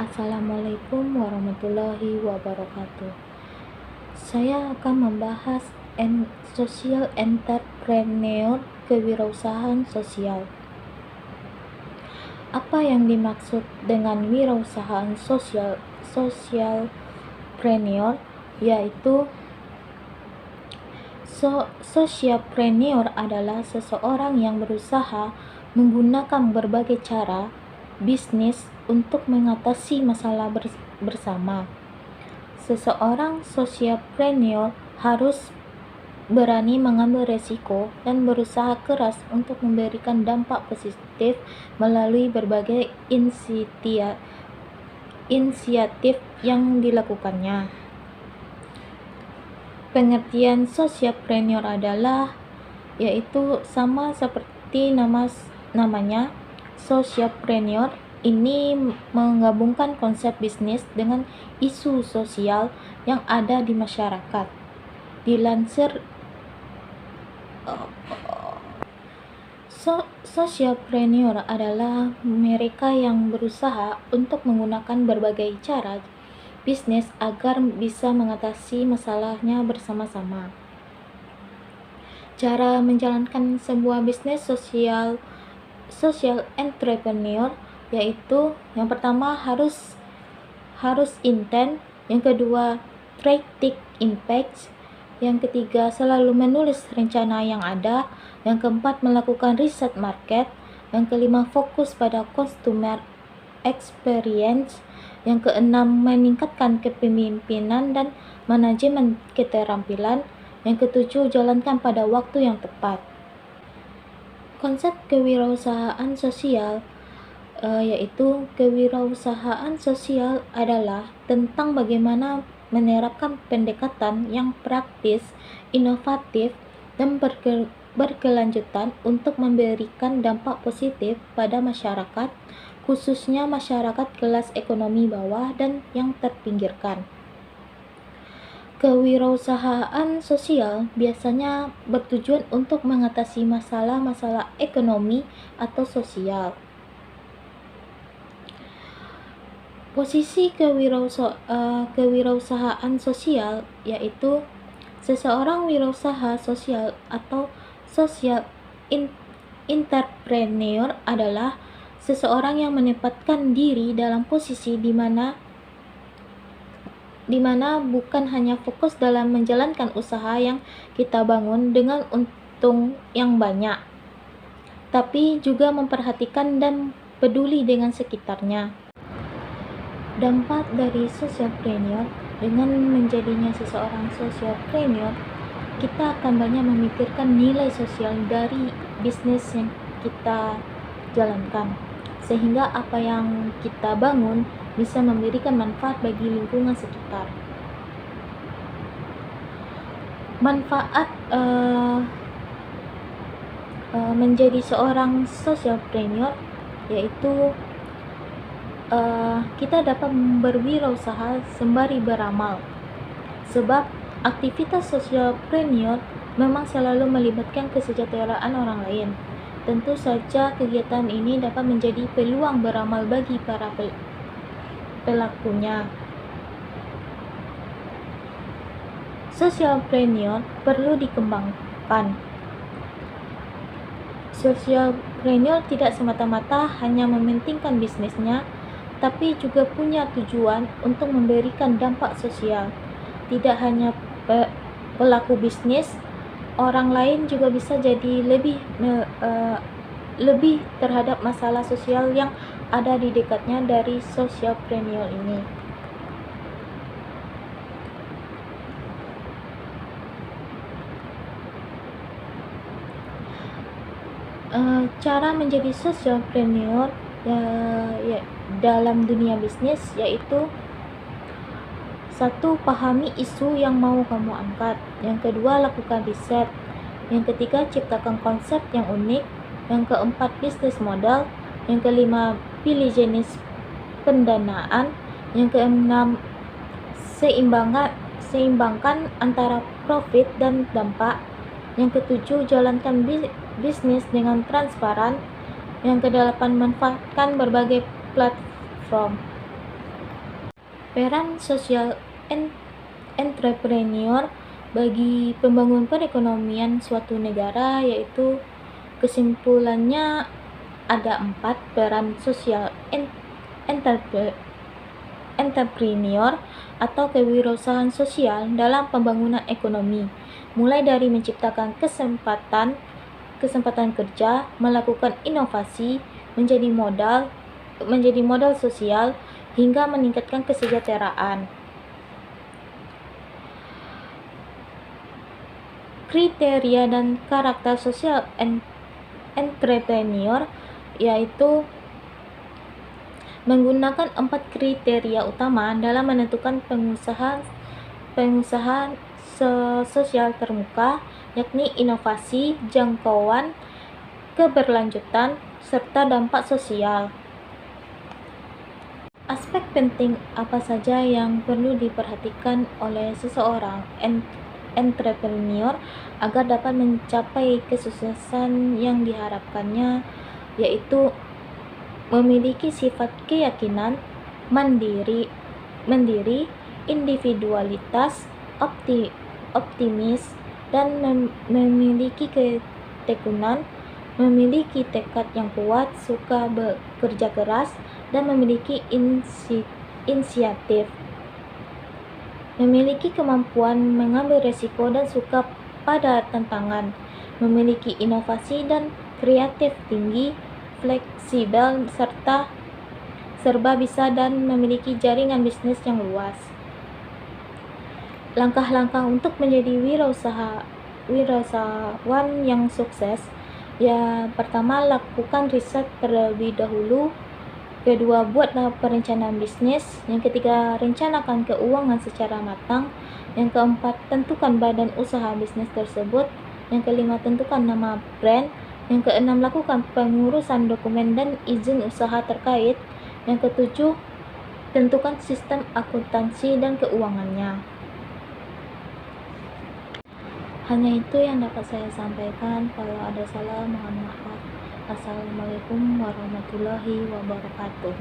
Assalamualaikum warahmatullahi wabarakatuh. Saya akan membahas social entrepreneur, kewirausahaan sosial. Apa yang dimaksud dengan wirausahaan socialpreneur, yaitu socialpreneur adalah seseorang yang berusaha menggunakan berbagai cara bisnis untuk mengatasi masalah bersama. Seseorang socialpreneur harus berani mengambil resiko dan berusaha keras untuk memberikan dampak positif melalui berbagai inisiatif yang dilakukannya. Pengertian socialpreneur adalah yaitu sama seperti namanya. Socialpreneur ini menggabungkan konsep bisnis dengan isu sosial yang ada di masyarakat. Dilansir socialpreneur adalah mereka yang berusaha untuk menggunakan berbagai cara bisnis agar bisa mengatasi masalahnya bersama-sama. Cara menjalankan sebuah bisnis social entrepreneur yaitu yang pertama harus intent, yang kedua take impact, yang ketiga selalu menulis rencana yang ada, yang keempat melakukan riset market, yang kelima fokus pada customer experience, yang keenam meningkatkan kepemimpinan dan manajemen keterampilan, yang ketujuh jalankan pada waktu yang tepat. Konsep kewirausahaan sosial yaitu kewirausahaan sosial adalah tentang bagaimana menerapkan pendekatan yang praktis, inovatif, dan berkelanjutan untuk memberikan dampak positif pada masyarakat, khususnya masyarakat kelas ekonomi bawah dan yang terpinggirkan. Kewirausahaan sosial biasanya bertujuan untuk mengatasi masalah-masalah ekonomi atau sosial. Posisi kewirausahaan sosial yaitu seseorang wirausaha sosial atau social entrepreneur adalah seseorang yang menempatkan diri dalam posisi di mana bukan hanya fokus dalam menjalankan usaha yang kita bangun dengan untung yang banyak, tapi juga memperhatikan dan peduli dengan sekitarnya. Dampak dari socialpreneur, dengan menjadinya seseorang socialpreneur, kita akan banyak memikirkan nilai sosial dari bisnis yang kita jalankan, sehingga apa yang kita bangun bisa memberikan manfaat bagi lingkungan sekitar. Manfaat menjadi seorang socialpreneur yaitu kita dapat berwirausaha sembari beramal, sebab aktivitas socialpreneur memang selalu melibatkan kesejahteraan orang lain. Tentu saja kegiatan ini dapat menjadi peluang beramal bagi para pelakunya. Socialpreneur perlu dikembangkan. Socialpreneur tidak semata-mata hanya mementingkan bisnisnya, tapi juga punya tujuan untuk memberikan dampak sosial. Tidak hanya pelaku bisnis, orang lain juga bisa jadi lebih terhadap masalah sosial yang ada di dekatnya dari socialpreneur ini. Cara menjadi socialpreneur dalam dunia bisnis yaitu: satu, pahami isu yang mau kamu angkat. Yang kedua, lakukan riset. Yang ketiga, ciptakan konsep yang unik. Yang keempat, bisnis model. Yang kelima, pilih jenis pendanaan. Yang keenam, seimbangkan antara profit dan dampak. Yang ketujuh, jalankan bisnis dengan transparan. Yang kedelapan, manfaatkan berbagai platform. Peran sosial entrepreneur bagi pembangunan perekonomian suatu negara, yaitu kesimpulannya ada 4 peran sosial entrepreneur atau kewirausahaan sosial dalam pembangunan ekonomi, mulai dari menciptakan kesempatan kerja, melakukan inovasi, menjadi modal sosial, hingga meningkatkan kesejahteraan. Kriteria dan karakter sosial entrepreneur yaitu menggunakan 4 kriteria utama dalam menentukan pengusaha sosial termuka, yakni inovasi, jangkauan, keberlanjutan, serta dampak sosial. Aspek penting apa saja yang perlu diperhatikan oleh seseorang entrepreneur agar dapat mencapai kesuksesan yang diharapkannya, yaitu memiliki sifat keyakinan, mandiri, individualitas, optimis, dan memiliki ketekunan, memiliki tekad yang kuat, suka bekerja keras, dan memiliki inisiatif. Memiliki kemampuan mengambil resiko dan suka pada tantangan, memiliki inovasi dan kreatif tinggi, fleksibel, serta serba bisa, dan memiliki jaringan bisnis yang luas. Langkah-langkah untuk menjadi wirausahawan yang sukses, ya pertama, lakukan riset terlebih dahulu. Kedua, buatlah perencanaan bisnis. Yang ketiga, rencanakan keuangan secara matang. Yang keempat, tentukan badan usaha bisnis tersebut. Yang kelima, tentukan nama brand. Yang keenam, lakukan pengurusan dokumen dan izin usaha terkait. Yang ketujuh, tentukan sistem akuntansi dan keuangannya. Hanya itu yang dapat saya sampaikan. Kalau ada salah, mohon maaf. Assalamualaikum warahmatullahi wabarakatuh.